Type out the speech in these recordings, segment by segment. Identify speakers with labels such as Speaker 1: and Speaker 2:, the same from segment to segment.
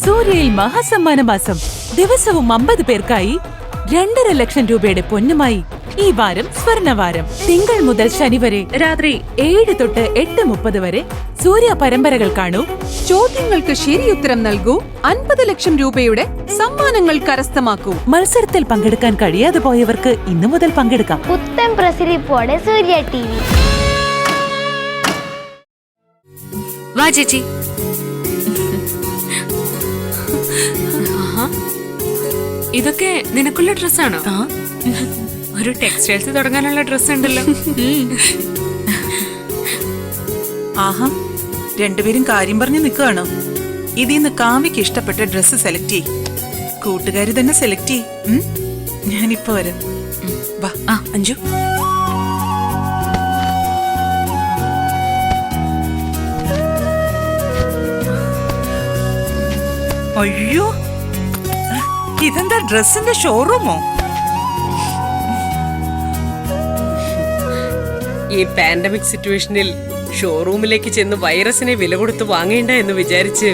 Speaker 1: സൂര്യയിൽ മഹാസമ്മാന മാസം. ദിവസവും 50 പേർക്കായി 2.5 ലക്ഷം രൂപയുടെ പൊന്നുമായി ഈ വാരം സ്വർണവാരം. തിങ്കൾ മുതൽ ശനി വരെ രാത്രി 7 തൊട്ട് 8:30 വരെ സൂര്യ പരമ്പരകൾ കാണൂ.
Speaker 2: ചോദ്യങ്ങൾക്ക് ശരിയുത്തരം നൽകൂ. 50 ലക്ഷം രൂപയുടെ സമ്മാനങ്ങൾ കരസ്ഥമാക്കൂ.
Speaker 1: മത്സരത്തിൽ പങ്കെടുക്കാൻ കഴിയാതെ പോയവർക്ക് ഇന്നു മുതൽ പങ്കെടുക്കാം.
Speaker 3: പുത്തൻ പ്രസരിപ്പോടെ സൂര്യ TV.
Speaker 4: വാ ചേച്ചി. ഇതൊക്കെ നിനക്കുള്ള ഡ്രസ്സാണോ? ഒരു ടെക്സ്റ്റൈൽസ് തുടങ്ങാനുള്ള ഡ്രസ് ഉണ്ടല്ലോ.
Speaker 5: ആഹാ, രണ്ടുപേരും കാര്യം പറഞ്ഞു നിൽക്കുകയാണോ? ഇതിന്ന് കാവ്യക്ക് ഇഷ്ടപ്പെട്ട ഡ്രസ്സ് സെലക്ട് ചെയ്. കൂട്ടുകാരി തന്നെ സെലക്ട് ചെയ്. ഞാനിപ്പോ വരാം. വാ അഞ്ജു. അയ്യോ, ഇതെന്താ ഡ്രസ്സിന്റെ ഷോറൂമോ?
Speaker 6: ഈ പാൻഡമിക് സിറ്റുവേഷനിൽ ഷോറൂമിലേക്ക് ചെന്ന് വൈറസിനെ വില കൊടുത്ത് വാങ്ങേണ്ട എന്ന് വിചാരിച്ച്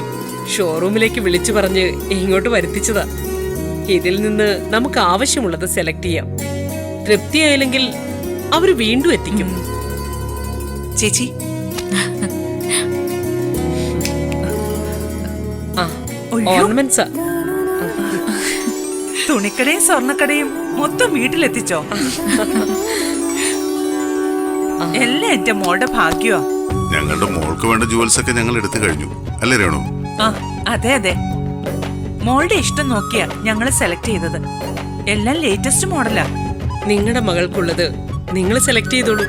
Speaker 6: ഷോറൂമിലേക്ക് വിളിച്ചു പറഞ്ഞ് ഇങ്ങോട്ട് വരുത്തിച്ചതാ. ഇതിൽ നിന്ന് നമുക്ക് ആവശ്യമുള്ളത് സെലക്ട് ചെയ്യാം. തൃപ്തിയായില്ലെങ്കിൽ അവര് വീണ്ടും എത്തിക്കും.
Speaker 5: ചേച്ചി,
Speaker 6: ഓർണമെന്റ്സാ.
Speaker 5: തുണിക്കടയും സ്വർണ്ണക്കടയും മൊത്തം വീട്ടിലെത്തിച്ചോ? എല്ലാം എന്റെ മോളുടെ ഭാഗ്യമാ.
Speaker 7: ഞങ്ങളുടെ മോൾക്ക് വേണ്ട ജുവൽസ് ഒക്കെ ഞങ്ങൾ എടുത്തു കഴിഞ്ഞു, അല്ലേ രേണു?
Speaker 5: അതെ അതെ, മോളുടെ ഇഷ്ടം നോക്കിയാ ഞങ്ങള് സെലക്ട് ചെയ്തത്. എല്ലാം ലേറ്റസ്റ്റ് മോഡലാ.
Speaker 6: നിങ്ങളുടെ മകൾക്കുള്ളത് നിങ്ങൾ സെലക്ട് ചെയ്തോളൂ.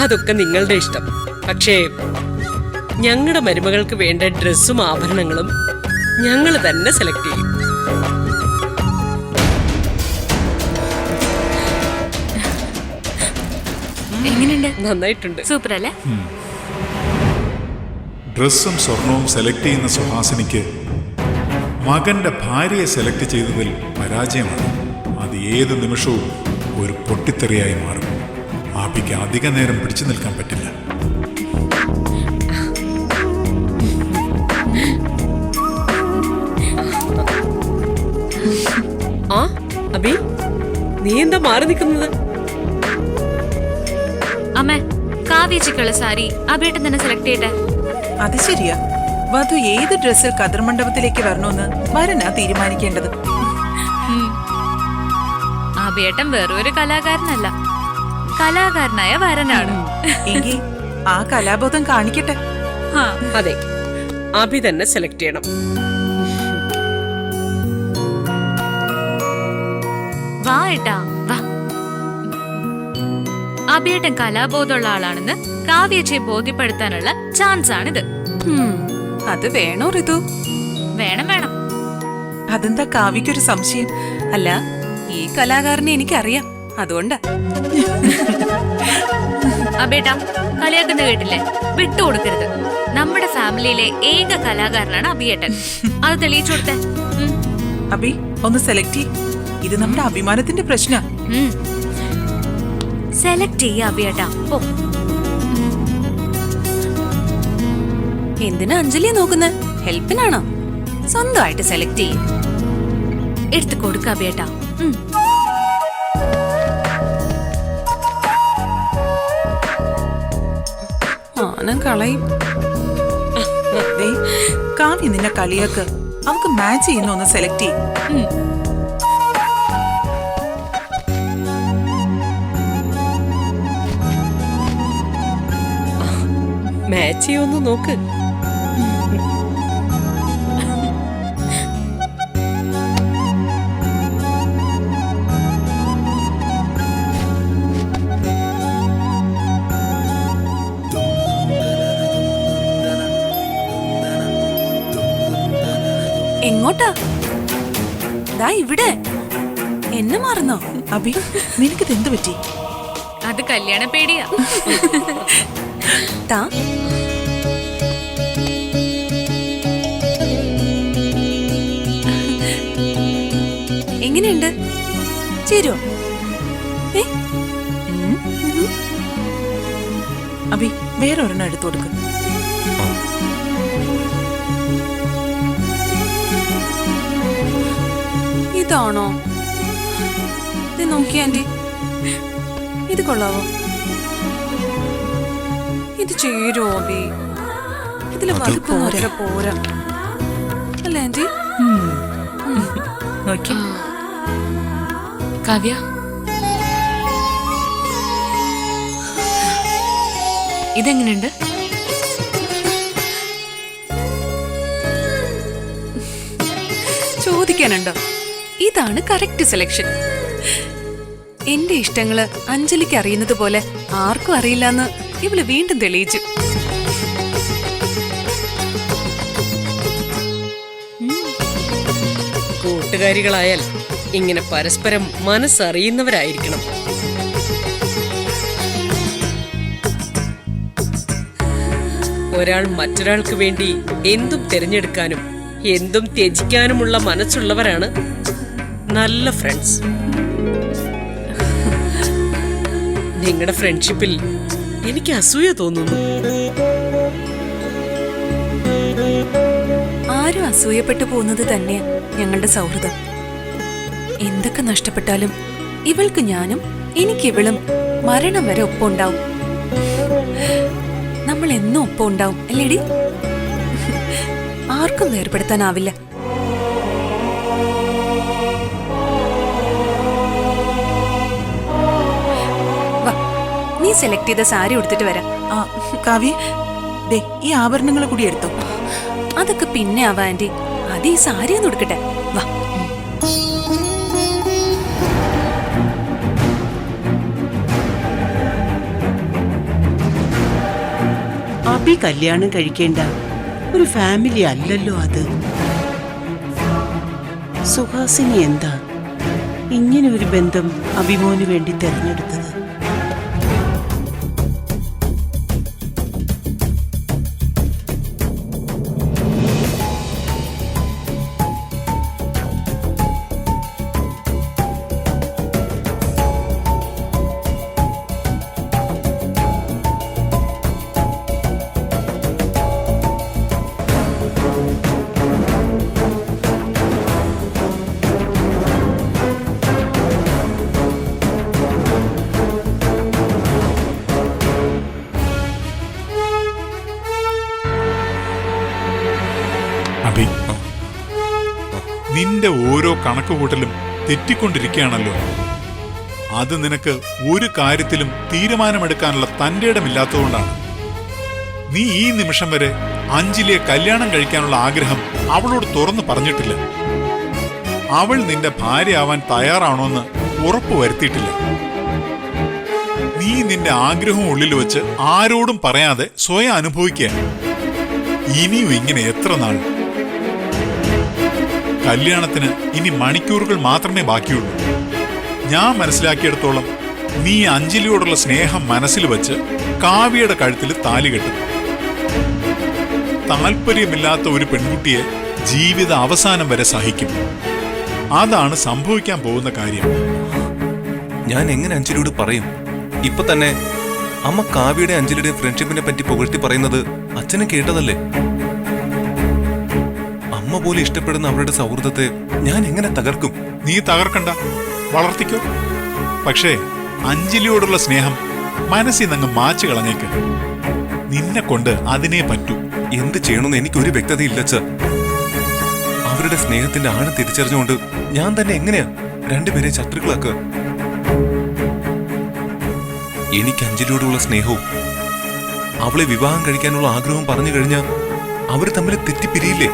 Speaker 6: അതൊക്കെ നിങ്ങളുടെ ഇഷ്ടം. പക്ഷേ ഞങ്ങളുടെ മരുമകൾക്ക് വേണ്ട ഡ്രസ്സും ആഭരണങ്ങളും ഞങ്ങൾ തന്നെ സെലക്ട് ചെയ്യും.
Speaker 4: എങ്ങനെയുണ്ട്?
Speaker 6: നന്നായിട്ടുണ്ട്.
Speaker 4: സൂപ്പർ അല്ലേ?
Speaker 8: ഡ്രസ്സും സ്വർണവും സെലക്ട് ചെയ്യുന്ന സുഹാസിനിക്ക് മകന്റെ ഭാര്യയെ സെലക്ട് ചെയ്തതിൽ പരാജയമാണ്. അത് ഏത് നിമിഷവും ഒരു പൊട്ടിത്തെറിയായി മാറും. ആപിക്ക് അധിക നേരം പിടിച്ചു നിൽക്കാൻ പറ്റില്ല.
Speaker 6: ആ അബി, നീ എന്താ മാറി നിൽക്കുന്നത്?
Speaker 4: അമ്മേ, കാവ്യച്ചിക്കുള്ള സാരി അബിയേട്ടൻ തന്നെ സെലക്ട് ചെയ്യട്ടെ.
Speaker 5: അത് ശരിയാ. വധു ഏത് ഡ്രസ്സിൽ കതിർ മണ്ഡപത്തിലേക്ക് വരണമെന്ന് വരനാ തീരുമാനിക്കേണ്ടത്.
Speaker 4: അബിയേട്ടൻ വേറൊരു കലാകാരനല്ല, കലാകാരനായ വരനാണ്.
Speaker 5: എങ്കിൽ ആ കലാബോധം കാണിക്കട്ടെ.
Speaker 6: അതെ, അബി തന്നെ സെലക്ട് ചെയ്യണം.
Speaker 4: വാ ഏട്ടാ, വാ. അബിയേട്ടൻ കലാബോധമുള്ള ആളാണെന്ന് കാവ്യച്ചയെ ബോധ്യപ്പെടുത്താനുള്ള ചാൻസ് ആണിത്.
Speaker 2: അത് വേണോ ഋതു?
Speaker 4: വേണം വേണം.
Speaker 5: അതെന്താ കാവ്യക്കൊരു സംശയം?
Speaker 2: അല്ല, ഈ കലാകാരനെ എനിക്കറിയാം, അതുകൊണ്ടാ.
Speaker 4: അബേട്ടാ, കളിയാക്കുന്ന കേട്ടില്ലേ? വിട്ടുകൊടുക്കരുത്. നമ്മുടെ ഫാമിലിയിലെ ഏക കലാകാരനാണ് അബിയേട്ടൻ. അത് തെളിയിച്ചു കൊടുത്തേ.
Speaker 5: അബി, ഒന്ന് സെലക്ട് ചെയ്യ്. ഇത് നമ്മുടെ അഭിമാനത്തിന്റെ പ്രശ്ന.
Speaker 4: സെലക്ട് ചെയ്യ അബിയേട്ടാ. ഓ,
Speaker 2: എന്തിനാ അഞ്ജലിയെ നോക്കുന്നത്? ഹെൽപ്പിനാണോ? സ്വന്തമായിട്ട് സെലക്ട് ചെയ്യും.
Speaker 4: എടുത്തു കൊടുക്ക അബിയേട്ടാ.
Speaker 2: മാനം കളയും.
Speaker 5: കാവ്യ നിന്നെ കളിയാക്ക്. അവക്ക് മാച്ച് ചെയ്യുന്ന ഒന്ന് സെലക്ട് ചെയ്യും.
Speaker 6: മാച്ച് ചെയ്യുമെന്ന് നോക്ക്.
Speaker 2: എങ്ങോട്ടാ? ദാ ഇവിടെ. എന്നെ മാറുന്നോ?
Speaker 5: അബി, നിനക്കിത് എന്ത് പറ്റി?
Speaker 4: അത് കല്യാണ പേടിയാ.
Speaker 2: താ എങ്ങനെയുണ്ട്? ചേരോ?
Speaker 5: അബി, വേറൊരെണ്ണം എടുത്തു കൊടുക്ക്.
Speaker 2: ഇതാണോ? ഇത് നോക്കിയ ആന്റി, ഇത് കൊള്ളാവോ? ഇത് ചേരോ അബി? ഇതില് വലുപ്പൊന്നും അത്ര പോരാ അല്ലേ ആന്റി?
Speaker 5: നോക്കി
Speaker 4: കാവ്യ, ഇതെങ്ങനെയുണ്ട്?
Speaker 2: ചോദിക്കാനുണ്ടോ? ഇതാണ് കറക്റ്റ് സെലക്ഷൻ. എന്റെ ഇഷ്ടങ്ങള് അഞ്ജലിക്ക് അറിയുന്നത് പോലെ ആർക്കും അറിയില്ലെന്ന് ഇവള് വീണ്ടും തെളിയിച്ചു.
Speaker 6: കൂട്ടുകാരികളായാൽ ഇങ്ങനെ പരസ്പരം മനസ്സറിയുന്നവരായിരിക്കണം. ഒരാൾ മറ്റൊരാൾക്ക് വേണ്ടി എന്തും തിരഞ്ഞെടുക്കാനും എന്തും ത്യജിക്കാനുമുള്ള മനസ്സുള്ളവരാണ് നല്ല ഫ്രണ്ട്സ്. നിങ്ങളുടെ ഫ്രണ്ട്ഷിപ്പിൽ എനിക്ക് അസൂയ തോന്നുന്നു.
Speaker 2: ആരും അസൂയപ്പെട്ടു പോകുന്നത് തന്നെയാ ഞങ്ങളുടെ സൗഹൃദം. എന്തൊക്കെ നഷ്ടപ്പെട്ടാലും ഇവൾക്ക് ഞാനും എനിക്കിവളും മരണം വരെ ഒപ്പം ഉണ്ടാവും. നമ്മൾ എന്നും ഒപ്പം ഉണ്ടാവും അല്ലേടി? ആർക്കും വേർപെടുത്താനാവില്ല. വാ, നീ സെലക്ട് ചെയ്ത സാരി ഉടുത്തിട്ട് വരാം.
Speaker 5: കാവ്യ, ദേ ഈ ആഭരണങ്ങൾ കൂടി എടുത്തോ.
Speaker 2: അതൊക്കെ പിന്നെ ആവാ ആന്റി, അത് ഈ സാരി ഒന്ന് ഉടുക്കട്ടെ. വാ.
Speaker 9: അബി കല്യാണം കഴിക്കേണ്ട ഒരു ഫാമിലി അല്ലല്ലോ അത്. സുഹാസിനി എന്താ ഇങ്ങനെ ഒരു ബന്ധം അഭിമോന് വേണ്ടി തെരഞ്ഞെടുത്തത്?
Speaker 8: അബി, നിന്റെ ഓരോ കണക്കുകൂട്ടലും തെറ്റിക്കൊണ്ടിരിക്കുകയാണല്ലോ. അത് നിനക്ക് ഒരു കാര്യത്തിലും തീരുമാനമെടുക്കാനുള്ള തന്റെ ഇടമില്ലാത്തതുകൊണ്ടാണ്. നീ ഈ നിമിഷം വരെ അഞ്ജലിയെ കല്യാണം കഴിക്കാനുള്ള ആഗ്രഹം അവളോട് തുറന്നു പറഞ്ഞിട്ടില്ല. അവൾ നിന്റെ ഭാര്യയാവാൻ തയ്യാറാണോന്ന് ഉറപ്പ് വരുത്തിയിട്ടില്ല. നീ നിന്റെ ആഗ്രഹം ഉള്ളിൽ വെച്ച് ആരോടും പറയാതെ സ്വയം അനുഭവിക്കുക. ഇനിയും ഇങ്ങനെ എത്ര നാൾ? കല്യാണത്തിന് ഇനി മണിക്കൂറുകൾ മാത്രമേ ബാക്കിയുള്ളൂ. ഞാൻ മനസ്സിലാക്കിയിടത്തോളം നീ അഞ്ജലിയോടുള്ള സ്നേഹം മനസ്സിൽ വെച്ച് കാവ്യയുടെ കഴുത്തിൽ താലി കെട്ടും. താല്പര്യമില്ലാത്ത ഒരു പെൺകുട്ടിയെ ജീവിത അവസാനം വരെ സഹിക്കും. അതാണ് സംഭവിക്കാൻ പോകുന്ന കാര്യം.
Speaker 10: ഞാൻ എങ്ങനെ അഞ്ജലിയോട് പറയും? ഇപ്പൊ തന്നെ അമ്മ കാവ്യയുടെ അഞ്ജലിയുടെ ഫ്രണ്ട്ഷിപ്പിനെ പറ്റി പുകഴ്ത്തി പറയുന്നത് അച്ഛനും കേട്ടതല്ലേ? അമ്മ പോലെ ഇഷ്ടപ്പെടുന്ന അവരുടെ സൗഹൃദത്തെ ഞാൻ എങ്ങനെ തകർക്കും?
Speaker 8: നീ തകർക്കണ്ട, വളർത്തിക്കോ. പക്ഷേ അഞ്ജലിയോടുള്ള സ്നേഹം മനസ്സിൽ നിന്ന് മാച്ചു കളഞ്ഞേക്ക്. നിന്നെ കൊണ്ട് അതിനെ പറ്റൂ.
Speaker 10: എന്ത് ചെയ്യണമെന്ന് എനിക്കൊരു വ്യക്തതയില്ല അച്ഛാ. അവരുടെ സ്നേഹത്തിന്റെ ആഴം തിരിച്ചറിഞ്ഞുകൊണ്ട് ഞാൻ തന്നെ എങ്ങനെയാ രണ്ടുപേരെ ശത്രുക്കളാക്കുക? എനിക്ക് അഞ്ജലിയോടുള്ള സ്നേഹവും അവളെ വിവാഹം കഴിക്കാനുള്ള ആഗ്രഹവും പറഞ്ഞു കഴിഞ്ഞാൽ അവർ തമ്മിൽ തെറ്റിപ്പിരിയില്ലേ?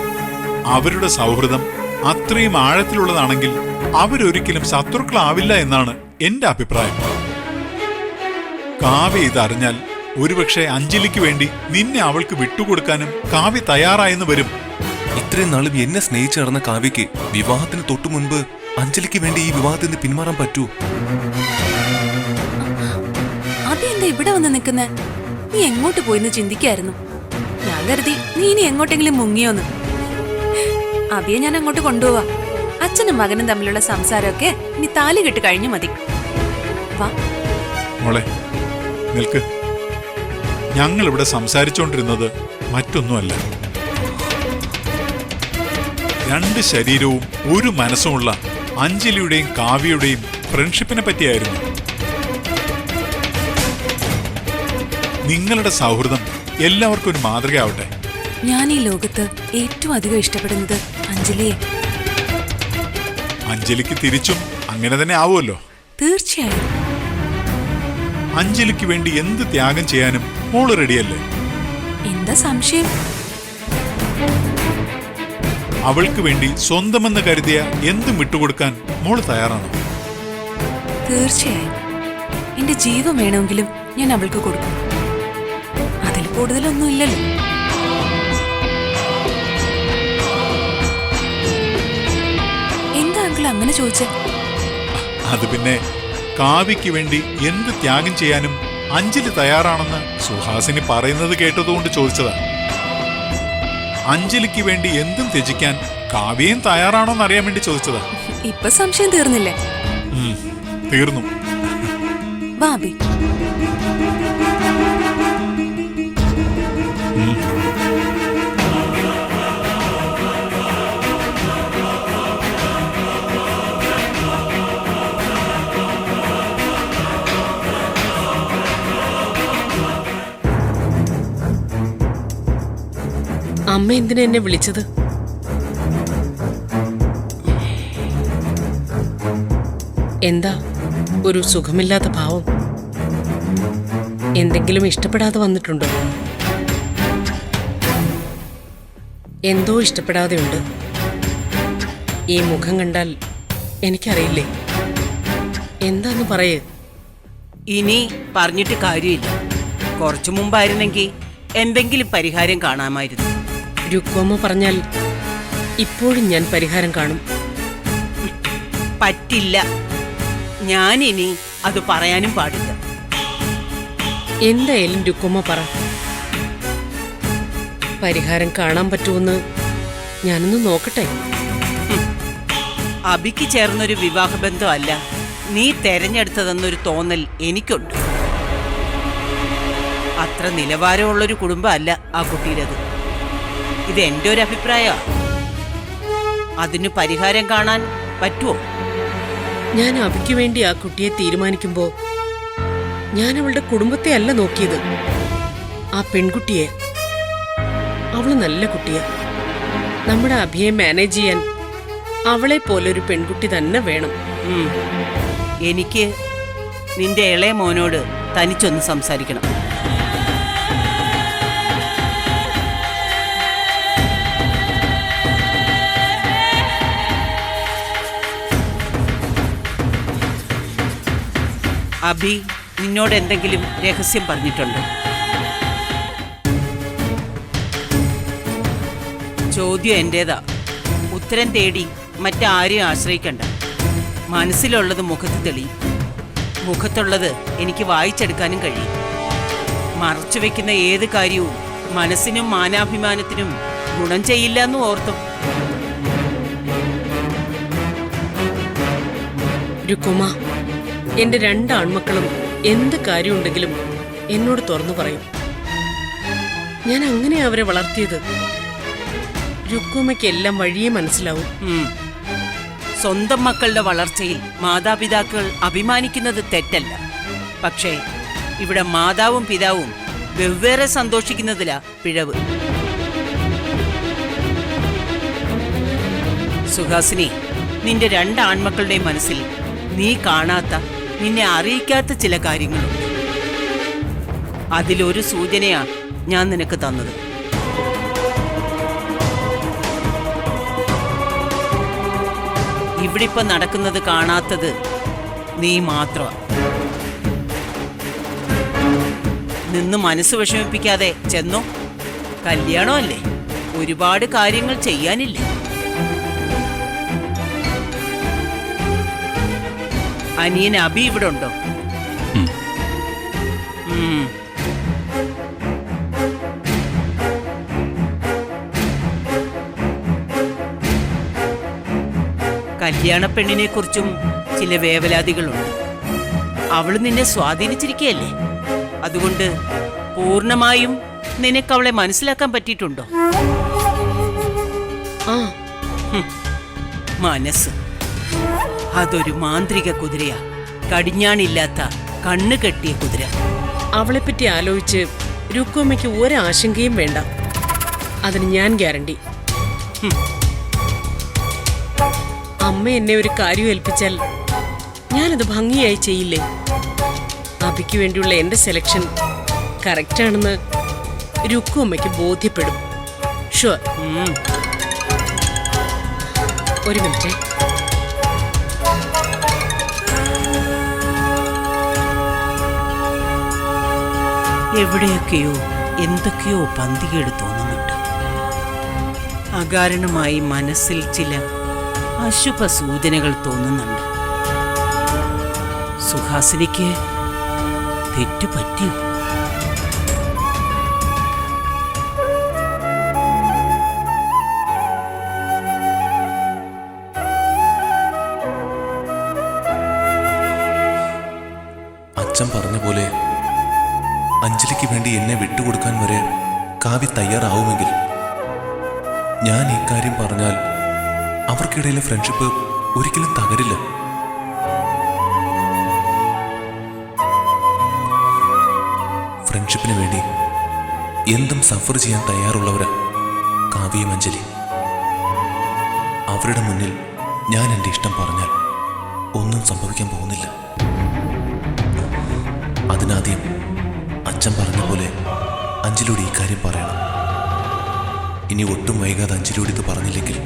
Speaker 8: അവരുടെ സൗഹൃദം അത്രയും ആഴത്തിലുള്ളതാണെങ്കിൽ അവരൊരിക്കലും ശത്രുക്കളാവില്ല എന്നാണ് എന്റെ അഭിപ്രായം. കാവ്യ ഇതറിഞ്ഞാൽ ഒരുപക്ഷെ അഞ്ജലിക്ക് വേണ്ടി നിന്നെ അവൾക്ക് വിട്ടുകൊടുക്കാനും കാവ്യ തയ്യാറായെന്ന് വരും.
Speaker 10: ഇത്രയും നാളും എന്നെ സ്നേഹിച്ചു നടന്ന കാവ്യക്ക് വിവാഹത്തിന് തൊട്ടു മുൻപ് അഞ്ജലിക്ക് വേണ്ടി ഈ വിവാഹത്തിൽ നിന്ന് പിന്മാറാൻ പറ്റുമോ?
Speaker 2: അതെന്താ ഇവിടെ വന്ന് നിൽക്കുന്നേ? നീ എങ്ങോട്ട് പോയിന്ന് ചിന്തിക്കായിരുന്നു. ഞാൻ കരുതി നീ ഇനി എങ്ങോട്ടെങ്കിലും മുങ്ങിയോന്ന്. അബിയെ ഞാൻ അങ്ങോട്ട് കൊണ്ടുപോവാ. അച്ഛനും മകനും തമ്മിലുള്ള സംസാരമൊക്കെ ഇനി താലി കെട്ട് കഴിഞ്ഞു മതി. വാ
Speaker 8: മോളെ, നിൽക്ക്. ഞങ്ങൾ ഇവിടെ സംസാരിച്ചുകൊണ്ടിരുന്നത് മറ്റൊന്നുമല്ല. രണ്ട് ശരീരവും ഒരു മനസ്സുമുള്ള അഞ്ജലിയുടെയും കാവ്യയുടെയും ഫ്രണ്ട്ഷിപ്പിനെ പറ്റിയായിരുന്നു. നിങ്ങളുടെ സൗഹൃദം എല്ലാവർക്കും ഒരു മാതൃകയാവട്ടെ.
Speaker 2: ഞാൻ ഈ ലോകത്ത് ഏറ്റവും അധികം ഇഷ്ടപ്പെടുന്നത് അഞ്ജലിയെ.
Speaker 8: അഞ്ജലിക്ക് തിരിച്ചും അങ്ങനെ തന്നെ ആവുമല്ലോ.
Speaker 2: തീർച്ചയായും.
Speaker 8: അഞ്ജലിക്ക് വേണ്ടി എന്ത് ത്യാഗം ചെയ്യാനും മോള് റെഡിയല്ലേ?
Speaker 2: എന്താ സംശയം?
Speaker 8: അവൾക്ക് വേണ്ടി സ്വന്തമെന്ന് കരുതിയ എന്തും വിട്ടുകൊടുക്കാൻ മോള് തയ്യാറാണോ?
Speaker 2: തീർച്ചയായും. എന്റെ ജീവൻ വേണമെങ്കിലും ഞാൻ അവൾക്ക് കൊടുക്കും. അതിൽ കൂടുതലൊന്നും ഇല്ലല്ലോ. എന്താ അങ്കിൾ അങ്ങനെ ചോദിച്ചേ?
Speaker 8: അത് പിന്നെ കാവ്യയ്ക്ക് വേണ്ടി എന്ത് ത്യാഗം ചെയ്യാനും അഞ്ജലി തയ്യാറാണെന്ന് സുഹാസിനി പറയുന്നത് കേട്ടതുകൊണ്ട് ചോദിച്ചതാ. അഞ്ജലിക്ക് വേണ്ടി എന്തും ത്യജിക്കാൻ കാവ്യയും തയ്യാറാണോന്ന് അറിയാൻ വേണ്ടി ചോദിച്ചതാ.
Speaker 2: ഇപ്പൊ സംശയം തീർന്നില്ലേ?
Speaker 8: തീർന്നു.
Speaker 2: വാബി,
Speaker 6: അമ്മ എന്തിനാ എന്നെ വിളിച്ചത്? എന്താ ഒരു സുഖമില്ലാത്ത ഭാവം? എന്തെങ്കിലും ഇഷ്ടപ്പെടാതെ വന്നിട്ടുണ്ടോ? എന്തോ ഇഷ്ടപ്പെടാതെയുണ്ട്. ഈ മുഖം കണ്ടാൽ എനിക്കറിയില്ലേ. എന്താന്ന് പറയേ.
Speaker 9: ഇനി പറഞ്ഞിട്ട് കാര്യമില്ല. കുറച്ചു മുമ്പായിരുന്നെങ്കിൽ എന്തെങ്കിലും പരിഹാരം കാണാമായിരുന്നു.
Speaker 6: രുക്വമ്മ പറഞ്ഞാൽ ഇപ്പോഴും ഞാൻ പരിഹാരം കാണും.
Speaker 9: പറ്റില്ല. ഞാനിനി അത് പറയാനും പാടില്ല.
Speaker 6: എന്തായാലും രുക്വമ്മ പറ. പരിഹാരം കാണാൻ പറ്റുമെന്ന് ഞാനൊന്ന് നോക്കട്ടെ.
Speaker 9: അബിക്ക് ചേർന്നൊരു വിവാഹബന്ധമല്ല നീ തെരഞ്ഞെടുത്തതെന്നൊരു തോന്നൽ എനിക്കുണ്ട്. അത്ര നിലവാരമുള്ളൊരു കുടുംബമല്ല ആ കുട്ടിയുടേത്. ഇത് എൻ്റെ ഒരു അഭിപ്രായമാണ്. അതിന് പരിഹാരം കാണാൻ പറ്റുമോ?
Speaker 6: ഞാൻ അബിക്ക് വേണ്ടി ആ കുട്ടിയെ തീരുമാനിക്കുമ്പോ ഞാൻ അവളുടെ കുടുംബത്തെ അല്ല നോക്കിയത്, ആ പെൺകുട്ടിയെ. അവള് നല്ല കുട്ടിയാ. നമ്മുടെ അഭിയെ മാനേജ് ചെയ്യാൻ അവളെ പോലൊരു പെൺകുട്ടി തന്നെ വേണം.
Speaker 9: എനിക്ക് നിന്റെ ഇളയ മോനോട് തനിച്ചൊന്ന് സംസാരിക്കണം. അബി നിന്നോട് എന്തെങ്കിലും രഹസ്യം പറഞ്ഞിട്ടുണ്ടോ? ചോദ്യം എന്റേതാ. ഉത്തരം തേടി മറ്റാരെയും ആശ്രയിക്കണ്ട. മനസ്സിലുള്ളത് മുഖത്ത് തെളിയും. മുഖത്തുള്ളത് എനിക്ക് വായിച്ചെടുക്കാനും കഴിയും. മറച്ചു വെക്കുന്ന ഏത് കാര്യവും മനസ്സിനും മാനാഭിമാനത്തിനും ഗുണം ചെയ്യില്ല എന്ന് ഓർത്തും.
Speaker 6: രുക്കുമ, എന്റെ 2 ആൺമക്കളും എന്ത് കാര്യമുണ്ടെങ്കിലും എന്നോട് തുറന്നു പറയും. ഞാൻ അങ്ങനെ അവരെ വളർത്തിയത്. രുക്കുമയ്ക്ക് എല്ലാം വഴിയേ മനസ്സിലാവും.
Speaker 9: സ്വന്തം മക്കളുടെ വളർച്ചയിൽ മാതാപിതാക്കൾ അഭിമാനിക്കുന്നത് തെറ്റല്ല. പക്ഷേ ഇവിടെ മാതാവും പിതാവും വെവ്വേറെ സന്തോഷിക്കുന്നതിലാ പിഴവ്. സുഹാസിനി, നിന്റെ 2 ആൺമക്കളുടെ മനസ്സിൽ നീ കാണാത്ത, നിന്നെ അറിയിക്കാത്ത ചില കാര്യങ്ങളുണ്ട്. അതിലൊരു സൂചനയാ ഞാൻ നിനക്ക് തന്നത്. ഇവിടെ ഇപ്പൊ നടക്കുന്നത് കാണാത്തത് നീ മാത്രമാ. നിന്ന് മനസ്സ് വിഷമിപ്പിക്കാതെ ചെന്നോ. കല്യാണമല്ലേ, ഒരുപാട് കാര്യങ്ങൾ ചെയ്യാനില്ലേ. അനിയൻ അബി ഇവിടെ ഉണ്ടോ? കല്യാണ പെണ്ണിനെ കുറിച്ചും ചില വേവലാതികളുണ്ട്. അവള് നിന്നെ സ്വാധീനിച്ചിരിക്കുകയല്ലേ. അതുകൊണ്ട് പൂർണ്ണമായും നിനക്ക് അവളെ മനസ്സിലാക്കാൻ പറ്റിയിട്ടുണ്ടോ? മനസ്സ് അതൊരു മാന്ത്രിക കുതിരയാ, കടിഞ്ഞാണില്ലാത്ത കണ്ണ് കെട്ടിയ കുതിര.
Speaker 6: അവളെപ്പറ്റി ആലോചിച്ച് രുക്കുമ്മയ്ക്ക് ഒരാശങ്കയും വേണ്ട. അതിന് ഞാൻ ഗ്യാരണ്ടി. അമ്മ എന്നെ ഒരു കാര്യം ഏൽപ്പിച്ചാൽ ഞാനത് ഭംഗിയായി ചെയ്യില്ലേ? അബിക്ക് വേണ്ടിയുള്ള എന്റെ സെലക്ഷൻ കറക്റ്റാണെന്ന് രുക്കുമ്മയ്ക്ക് ബോധ്യപ്പെടും. ഷുവർ. ഒരു മിനിറ്റ്.
Speaker 9: എവിടെയൊക്കെയോ എന്തൊക്കെയോ പന്തികേട് തോന്നുന്നുണ്ട്. അകാരണമായി മനസ്സിൽ ചില അശുഭ സൂചനകൾ തോന്നുന്നുണ്ട്. സുഹാസിനിക്ക് തെറ്റുപറ്റിയോ?
Speaker 10: അച്ഛൻ പറഞ്ഞ പോലെ അഞ്ജലിക്ക് വേണ്ടി എന്നെ വിട്ടുകൊടുക്കാൻ വരെ കാവ്യ തയ്യാറാവുമെങ്കിൽ ഞാൻ ഈ കാര്യം പറഞ്ഞാൽ അവർക്കിടയിലെ ഫ്രണ്ട്ഷിപ്പ് ഒരിക്കലും തകരില്ല. ഫ്രണ്ട്ഷിപ്പിന് വേണ്ടി എന്തും സഫർ ചെയ്യാൻ തയ്യാറുള്ളവരാ കാവ്യയും അഞ്ജലി. അവരുടെ മുന്നിൽ ഞാൻ എൻ്റെ ഇഷ്ടം പറഞ്ഞാൽ ഒന്നും സംഭവിക്കാൻ പോകുന്നില്ല. അതിനാദ്യം അച്ഛൻ പറഞ്ഞ പോലെ അഞ്ജലിയോട് ഈ കാര്യം പറയണം. ഇനി ഒട്ടും വൈകാതെ അഞ്ജലിയോട് ഇത് പറഞ്ഞില്ലെങ്കിൽ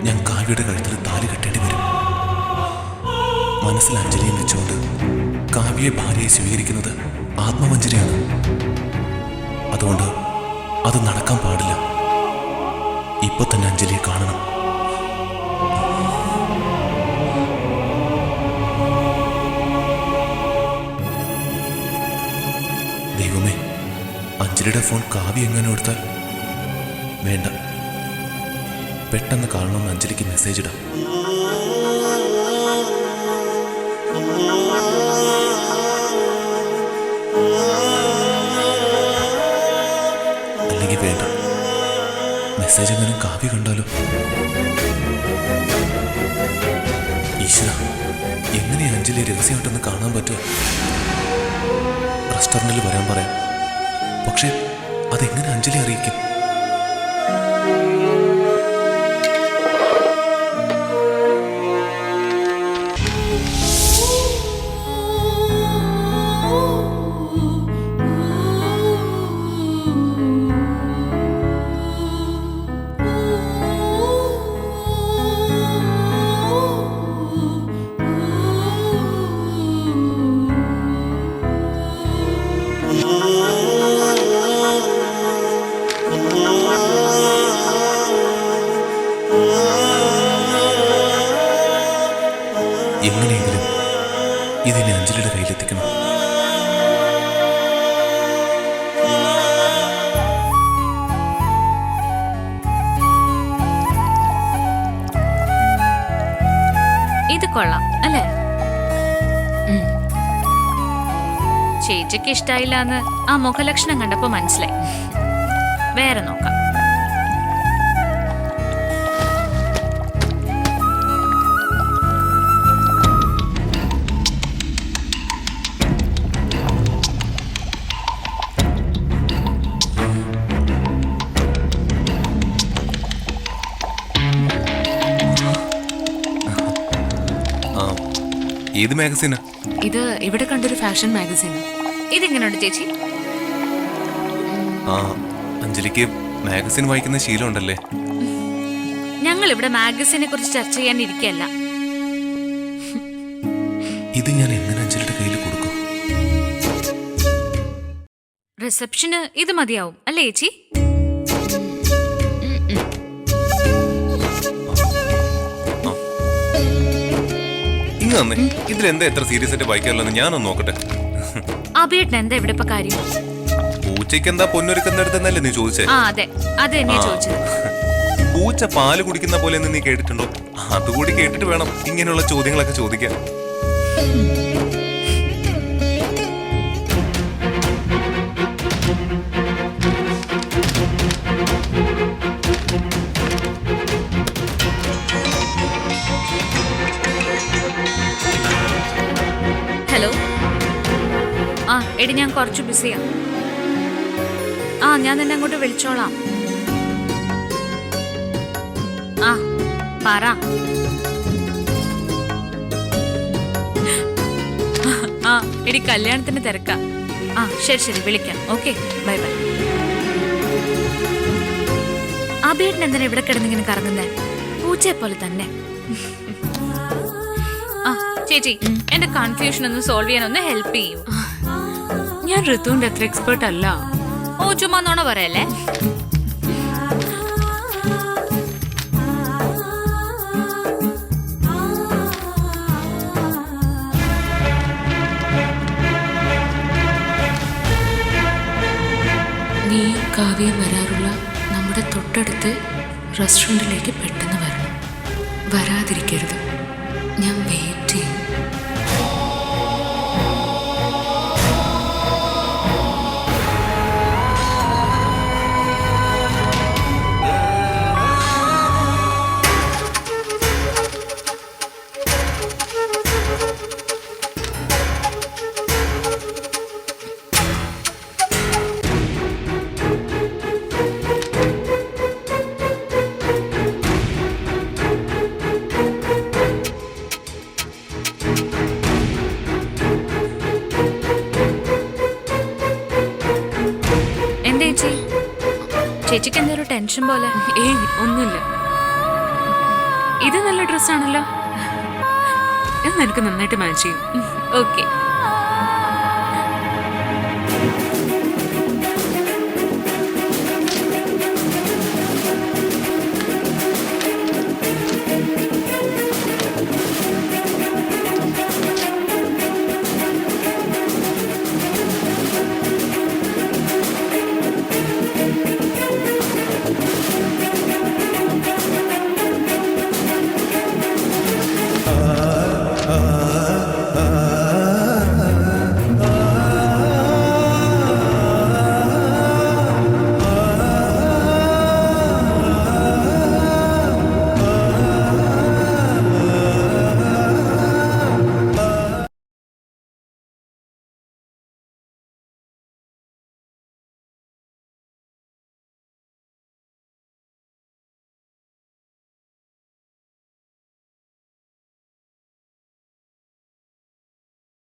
Speaker 10: ഞാൻ കാവ്യയുടെ കഴുത്തിൽ താലി കെട്ടേണ്ടി വരും. മനസ്സിൽ അഞ്ജലിയും വെച്ചുകൊണ്ട് കാവ്യയെ ഭാര്യയെ സ്വീകരിക്കുന്നത് ആത്മവഞ്ചനയാണ്. അതുകൊണ്ട് അത് നടക്കാൻ പാടില്ല. ഇപ്പൊ തന്നെ അഞ്ജലിയെ കാണണം. ദൈവമേ, അഞ്ജലിയുടെ ഫോൺ കാവ്യ എങ്ങനെ എടുത്താൽ? വേണ്ട, പെട്ടെന്ന് കാണണമെന്ന് അഞ്ജലിക്ക് മെസ്സേജ് ഇടാം. അല്ലെങ്കിൽ വേണ്ട, മെസ്സേജ് എങ്ങനെ കാവ്യ കണ്ടാലോ? ഈശ്വര, എങ്ങനെ അഞ്ജലി രഹസ്യമായിട്ടൊന്ന് കാണാൻ പറ്റുമോ? റെസ്റ്റോറൻറ്റിൽ വരാൻ പറയാം. പക്ഷെ അതെങ്ങനെ അഞ്ജലി അറിയിക്കും? എങ്ങനെയെങ്കിലും ഇതിനെ അഞ്ജലിയുടെ കയ്യിലെത്തിക്കണം.
Speaker 4: ഇത് കൊള്ളാം അല്ലേ? ചേച്ചിക്ക് ഇഷ്ടായില്ലാന്ന് ആ മുഖലക്ഷണം കണ്ടപ്പോ മനസ്സിലായി. വേറെ നോക്കാം.
Speaker 10: ഏത് മാഗസീനാ
Speaker 2: ഇത്? ഇവിടെ കണ്ടൊരു ഫാഷൻ മാഗസീൻ.
Speaker 4: ഇതെങ്ങനെയുണ്ട് ചേച്ചി?
Speaker 10: ആ, അഞ്ജലിക്ക് മാഗസിൻ വായിക്കുന്ന ശീലം ഉണ്ടല്ലേ?
Speaker 4: ഞങ്ങൾ ഇവിടെ മാഗസിനെ കുറിച്ച് ചർച്ച ചെയ്യാൻ ഇരിക്കല്ല.
Speaker 10: ഇത് ഞാൻ എങ്ങനെ അഞ്ജലിയുടെ കയ്യിൽ കൊടുക്കും?
Speaker 4: റിസപ്ഷന് ഇത് മതിയാവും അല്ലേ ചേച്ചി?
Speaker 10: ഇങ്ങ് തന്നെ, ഇതിലെന്താ എത്ര സീരിയസ് ആയിട്ട് വായിക്കാറുള്ളതെന്ന് ഞാനൊന്ന് നോക്കട്ടെ.
Speaker 4: അബിയേട്ടൻ എന്താ ഇവിടെ ഇപ്പൊ കാര്യം?
Speaker 10: പൂച്ചയ്ക്ക് എന്താ പൊന്നൊരുക്കുന്നടുത്തെന്നല്ലേ നീ ചോദിച്ചേ?
Speaker 4: ആ അതെ, അത് തന്നെയാ ചോദിച്ചത്.
Speaker 10: പൂച്ച പാല് കുടിക്കുന്ന പോലെ നീ കേട്ടിട്ടുണ്ടോ? അതുകൂടി കേട്ടിട്ട് വേണം ഇങ്ങനെയുള്ള ചോദ്യങ്ങളൊക്കെ ചോദിക്കാൻ.
Speaker 4: എടി ഞാൻ കുറച്ച് ബിസിയാ. ആ ഞാൻ നിന്നെ അങ്ങോട്ട് വിളിച്ചോളാം. ആ പറ. ആ എടി കല്യാണത്തിന് തിരക്കാ. ആ ശരി ശരി വിളിക്കാം. Okay bye bye. അഭിയേട്ടൻ എന്തിനാ ഇവിടെ കിടന്നിങ്ങനെ കറങ്ങുന്നേ? പൂച്ചയെ പോലെ തന്നെ. ആ ചേച്ചി എന്റെ കൺഫ്യൂഷൻ ഒന്ന് സോൾവ് ചെയ്യാൻ ഒന്ന് ഹെൽപ്പ് ചെയ്യൂ.
Speaker 2: ഞാൻ ഋതുവിന്റെ അത്ര എക്സ്പേർട്ട് അല്ല.
Speaker 4: ഓ ചുമ്മാ നോണ പറയല്ലേ.
Speaker 2: നീ കാവ്യം വരാറുള്ള നമ്മുടെ തൊട്ടടുത്ത് റെസ്റ്റോറൻറ്റിലേക്ക് പെട്ടെന്ന് വരണം. വരാതിരിക്കരുത്. ഞാൻ വെയിറ്റ് ചെയ്യും.
Speaker 4: എന്താ ചേച്ചി? ചേച്ചിക്ക് എന്തൊരു ടെൻഷൻ പോലെ?
Speaker 2: ഏയ് ഒന്നുമില്ല. ഇത് നല്ല ഡ്രസ്സാണല്ലോ. ഇത് നിനക്ക് നന്നായിട്ട് മാച്ച് ചെയ്യും.
Speaker 4: ഓക്കെ